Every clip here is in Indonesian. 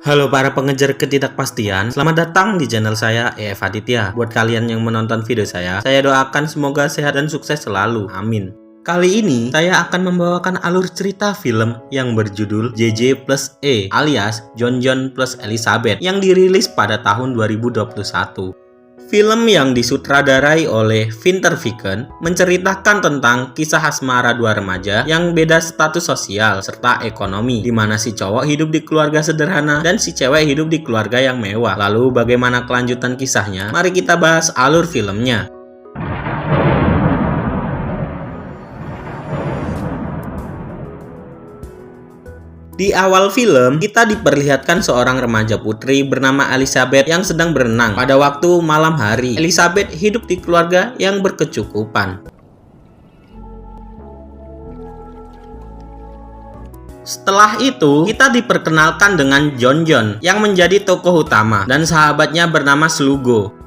Halo para pengejar ketidakpastian, selamat datang di channel saya EF Aditya. Buat kalian yang menonton video saya doakan semoga sehat dan sukses selalu, amin. Kali ini saya akan membawakan alur cerita film yang berjudul JJ plus E alias John John plus Elizabeth yang dirilis pada tahun 2021. Film yang disutradarai oleh Vinter Viken menceritakan tentang kisah asmara dua remaja yang beda status sosial serta ekonomi, di mana si cowok hidup di keluarga sederhana dan si cewek hidup di keluarga yang mewah. Lalu bagaimana kelanjutan kisahnya? Mari kita bahas alur filmnya. Di awal film, kita diperlihatkan seorang remaja putri bernama Elizabeth yang sedang berenang pada waktu malam hari. Elizabeth hidup di keluarga yang berkecukupan. Setelah itu, kita diperkenalkan dengan John John yang menjadi tokoh utama dan sahabatnya bernama Slugo.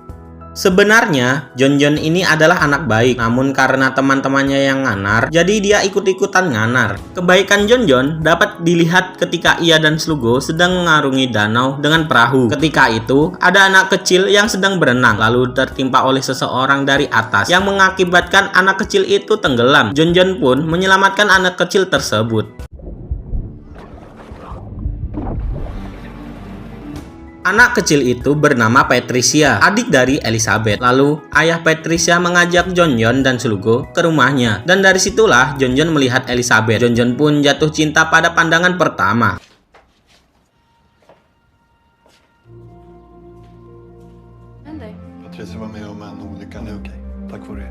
Sebenarnya, John John ini adalah anak baik, namun karena teman-temannya yang nganar, jadi dia ikut-ikutan nganar. Kebaikan John John dapat dilihat ketika ia dan Slugo sedang mengarungi danau dengan perahu. Ketika itu, ada anak kecil yang sedang berenang, lalu tertimpa oleh seseorang dari atas, yang mengakibatkan anak kecil itu tenggelam. John John pun menyelamatkan anak kecil tersebut. Anak kecil itu bernama Patricia, adik dari Elizabeth. Lalu, ayah Patricia mengajak John John dan Slugo ke rumahnya. Dan dari situlah John John melihat Elizabeth. John John pun jatuh cinta pada pandangan pertama. Patricia var med om en olycka nu, okej. Tack för det.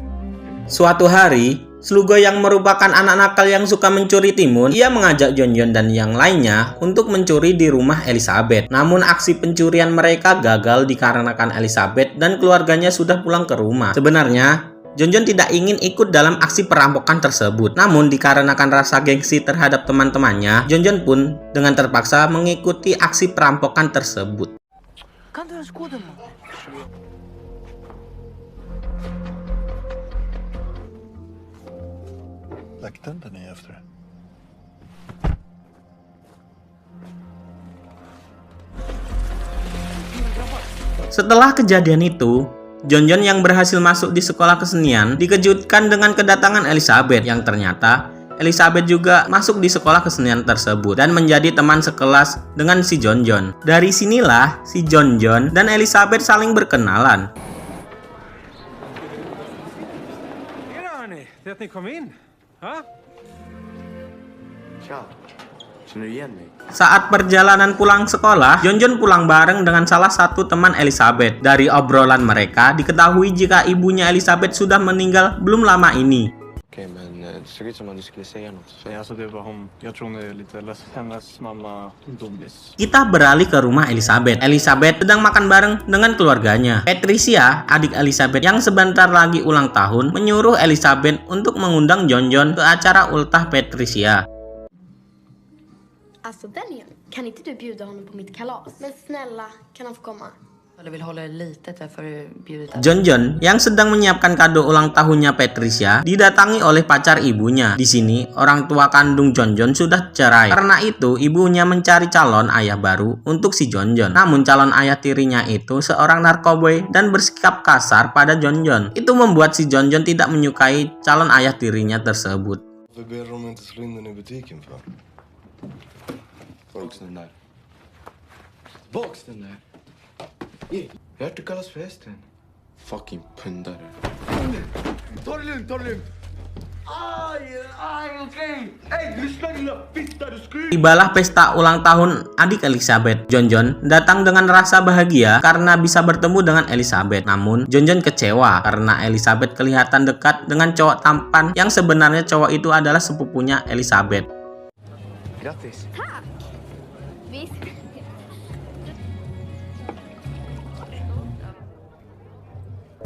Suatu hari, Slugo yang merupakan anak nakal yang suka mencuri timun, ia mengajak John John dan yang lainnya untuk mencuri di rumah Elizabeth. Namun aksi pencurian mereka gagal dikarenakan Elizabeth dan keluarganya sudah pulang ke rumah. Sebenarnya, John John tidak ingin ikut dalam aksi perampokan tersebut. Namun dikarenakan rasa gengsi terhadap teman-temannya, John John pun dengan terpaksa mengikuti aksi perampokan tersebut. Läckte inte ni efter det? Setelah kejadian itu, John John yang berhasil masuk di sekolah kesenian dikejutkan dengan kedatangan Elizabeth yang ternyata Elizabeth juga masuk di sekolah kesenian tersebut dan menjadi teman sekelas dengan si John John. Dari sinilah si John John dan Elizabeth saling berkenalan. Vet ni kom in? Hah? Tja, känner du igen mig? Saat perjalanan pulang sekolah, John John pulang bareng dengan salah satu teman Elizabeth. Dari obrolan mereka, diketahui jika ibunya Elizabeth sudah meninggal belum lama ini. Okej, men det såg ut som om du skulle säga något. Alltså det var hon. Jag tror hon är lite ledsen. Hennes mamma dog nyss. Kita beralih ke rumah Elizabeth. Elizabeth sedang makan bareng dengan keluarganya. Patricia, adik Elizabeth yang sebentar lagi ulang tahun, menyuruh Elizabeth untuk mengundang John John ke acara ultah Patricia. Alltså Daniel, kan inte du bjuda honom på mitt kalas? Men snälla, kan han få komma? John John yang sedang menyiapkan kado ulang tahunnya Patricia didatangi oleh pacar ibunya. Di sini orang tua kandung John John sudah cerai. Karena itu ibunya mencari calon ayah baru untuk si John John. Namun calon ayah tirinya itu seorang narkoboy dan bersikap kasar pada John John. Itu membuat si John John tidak menyukai calon ayah tirinya tersebut. Jag hörde kallas förresten. Fucking pundare. Ta det lugnt, ta det lugnt. Okej. Lyssna lilla fitta, du skryter. Tibalah pesta ulang tahun adik Elizabeth. John John datang dengan rasa bahagia karena bisa bertemu dengan Elizabeth. Namun John John kecewa karena Elizabeth kelihatan dekat dengan cowok tampan yang sebenarnya cowok itu adalah sepupunya Elizabeth. Grattis. Tack! Visst.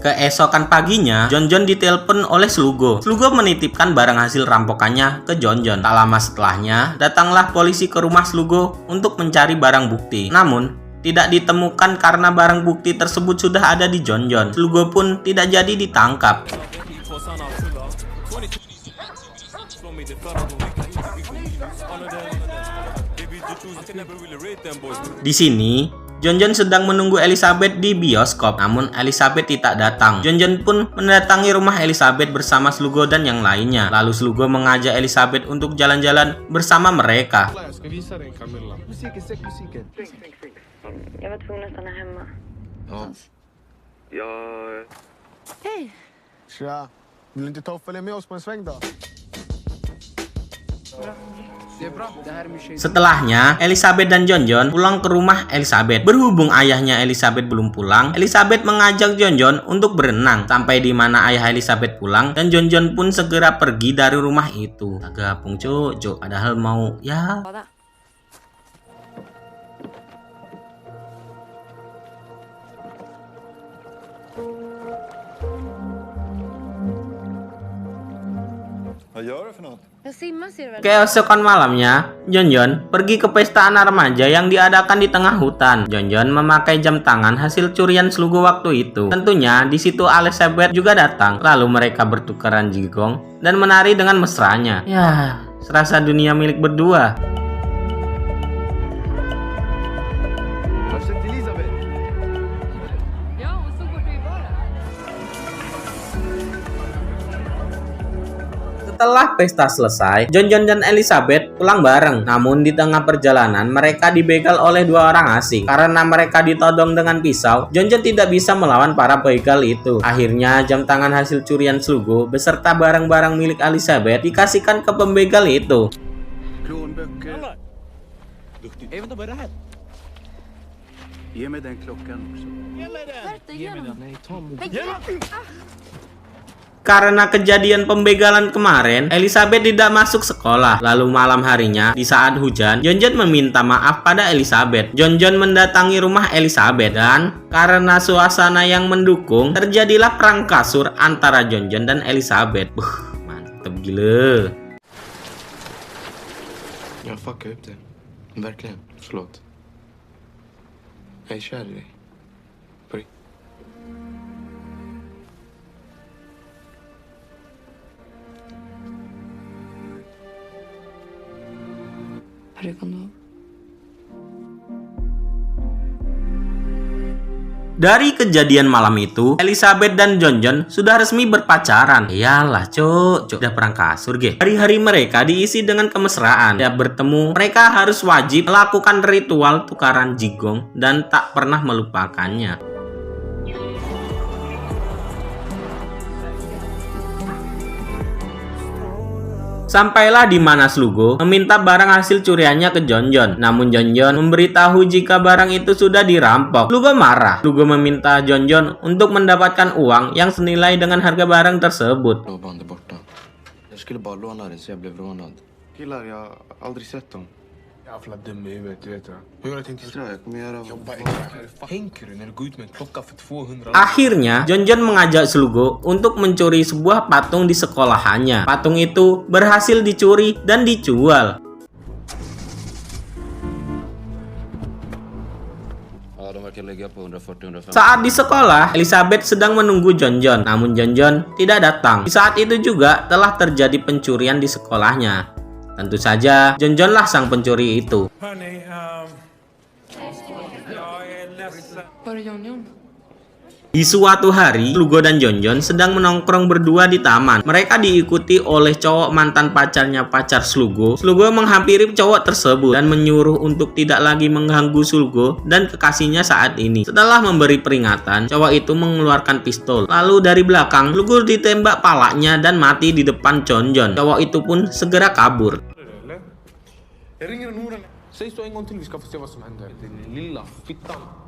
Keesokan paginya, John John ditelepon oleh Slugo. Slugo menitipkan barang hasil rampokannya ke John John. Tak lama setelahnya, datanglah polisi ke rumah Slugo untuk mencari barang bukti. Namun, tidak ditemukan karena barang bukti tersebut sudah ada di John John. Slugo pun tidak jadi ditangkap. Di sini, Jonjon sedang menunggu Elizabeth di bioskop, namun Elizabeth tidak datang. Jonjon pun mendatangi rumah Elizabeth bersama Slugo dan yang lainnya. Lalu Slugo mengajak Elizabeth untuk jalan-jalan bersama mereka. Ska visa dig Camilla. Musiken, sätt musiken. Jag var tvungen att stanna hemma. Ja. Hej! Tja. Vill du inte ta och följa med oss på en sväng då? Setelahnya, Elizabeth dan Jonjon pulang ke rumah Elizabeth. Berhubung ayahnya Elizabeth belum pulang, Elizabeth mengajak Jonjon untuk berenang. Sampai di mana ayah Elizabeth pulang, dan Jonjon pun segera pergi dari rumah itu. Gabung cuk, padahal mau ya. Vad gör du för något? Jag simmar ser du väl? Keesokan malamnya, Jonjon pergi ke pesta anak remaja yang diadakan di tengah hutan. Jonjon memakai jam tangan hasil curian Slugo waktu itu. Tentunya di situ Elizabeth juga datang. Lalu mereka bertukaran jigong dan menari dengan mesranya. Ya, serasa dunia milik berdua. Har du sett Elisabeth? Ja, hon stod borta i baren. Setelah pesta selesai, Jonjon dan Elizabeth pulang bareng. Namun di tengah perjalanan mereka dibegal oleh dua orang asing. Karena mereka ditodong dengan pisau, Jonjon tidak bisa melawan para begal itu. Akhirnya jam tangan hasil curian Slugo beserta barang-barang milik Elizabeth dikasihkan ke pembegal itu. Plånböcker. Vänta, vad är det här? Ge mig den klockan också. Karena kejadian pembegalan kemarin, Elizabeth tidak masuk sekolah. Lalu malam harinya, di saat hujan, Jonjon meminta maaf pada Elizabeth. Jonjon mendatangi rumah Elizabeth dan karena suasana yang mendukung, terjadilah perang kasur antara Jonjon dan Elizabeth. Mantep gila. Jag fuckade upp det. Verkligen. Förlåt. Jag är kär i dig. På riktigt. Har du kondom? Dari kejadian malam itu, Elizabeth dan Jonjon sudah resmi berpacaran. Iyalah cuk, udah perang kasur ge. Hari-hari mereka diisi dengan kemesraan. Tiap bertemu, mereka harus wajib melakukan ritual tukaran jigong dan tak pernah melupakannya. Sampailah di mana Slugo meminta barang hasil curiannya ke Jonjon. Namun Jonjon memberitahu jika barang itu sudah dirampok. Slugo marah. Slugo meminta Jonjon untuk mendapatkan uang yang senilai dengan harga barang tersebut. Lådan där borta. Jag skulle bara låna den så jag blev rånad. Killar, jag har aldrig sett dem. Jävla dum i huvudet, du vet det. Hur har du tänkt Tror jag kommer göra Tänker du när du går ut med en klocka för 200? Akhirnya, Jonjon mengajak Slugo untuk mencuri sebuah patung di sekolahannya. Patung itu berhasil dicuri dan dijual. Ja, de verkar lägga på 140-150. Saat di sekolah, Elizabeth sedang menunggu Jonjon. Namun Jonjon tidak datang. Di saat itu juga telah terjadi pencurian di sekolahnya. Tentu saja, Jonjon lah sang pencuri itu. Hörni, jag är ledsen. Var är Jonjon? Di suatu hari, Slugo dan Jonjon sedang menongkrong berdua di taman. Mereka diikuti oleh cowok mantan pacarnya pacar Slugo. Slugo menghampiri cowok tersebut dan menyuruh untuk tidak lagi mengganggu Slugo dan kekasihnya saat ini. Setelah memberi peringatan, cowok itu mengeluarkan pistol. Lalu dari belakang, Slugo ditembak palanya dan mati di depan Jonjon. Cowok itu pun segera kabur. Eller? Jag ringer Nora. Säg så en gång till, vi ska få se vad som händer. Din lilla fittan.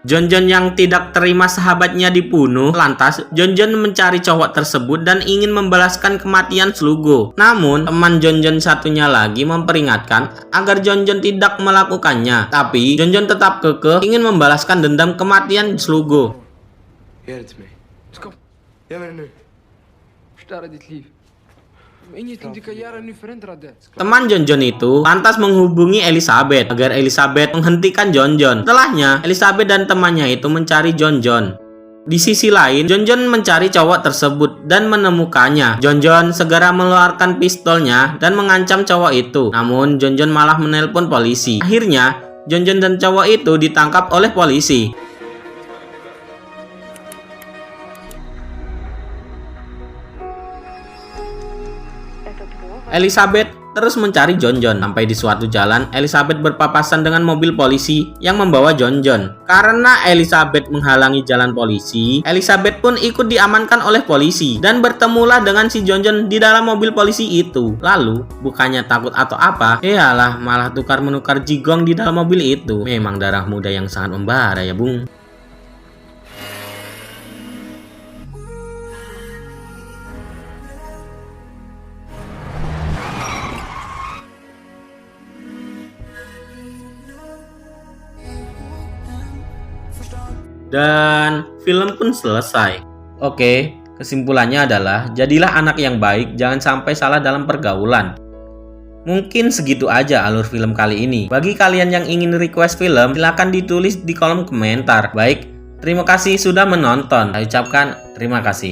Jonjon yang tidak terima sahabatnya dibunuh, lantas Jonjon mencari cowok tersebut dan ingin membalaskan kematian Slugo. Namun, teman Jonjon satunya lagi memperingatkan agar Jonjon tidak melakukannya. Tapi, Jonjon tetap kekeh ingin membalaskan dendam kematian Slugo. Ge det till mig. Kom. Gör det nu. Förstöra ditt liv. Ingenting du kan göra nu förändrar det. Teman Jonjon itu lantas menghubungi Elizabeth agar Elizabeth menghentikan Jonjon. Setelahnya, Elizabeth dan temannya itu mencari Jonjon. Di sisi lain, Jonjon mencari cowok tersebut dan menemukannya. Jonjon segera mengeluarkan pistolnya dan mengancam cowok itu. Namun, Jonjon malah menelpon polisi. Akhirnya, Jonjon dan cowok itu ditangkap oleh polisi. Elizabeth terus mencari Jonjon. Sampai di suatu jalan, Elizabeth berpapasan dengan mobil polisi yang membawa Jonjon. Karena Elizabeth menghalangi jalan polisi, Elizabeth pun ikut diamankan oleh polisi dan bertemulah dengan si Jonjon di dalam mobil polisi itu. Lalu, bukannya takut atau apa, iyalah malah tukar-menukar jigong di dalam mobil itu. Memang darah muda yang sangat membara ya, Bung. Dan film pun selesai. Oke, kesimpulannya adalah jadilah anak yang baik, jangan sampai salah dalam pergaulan. Mungkin segitu aja alur film kali ini. Bagi kalian yang ingin request film, silahkan ditulis di kolom komentar. Baik, terima kasih sudah menonton. Saya ucapkan terima kasih.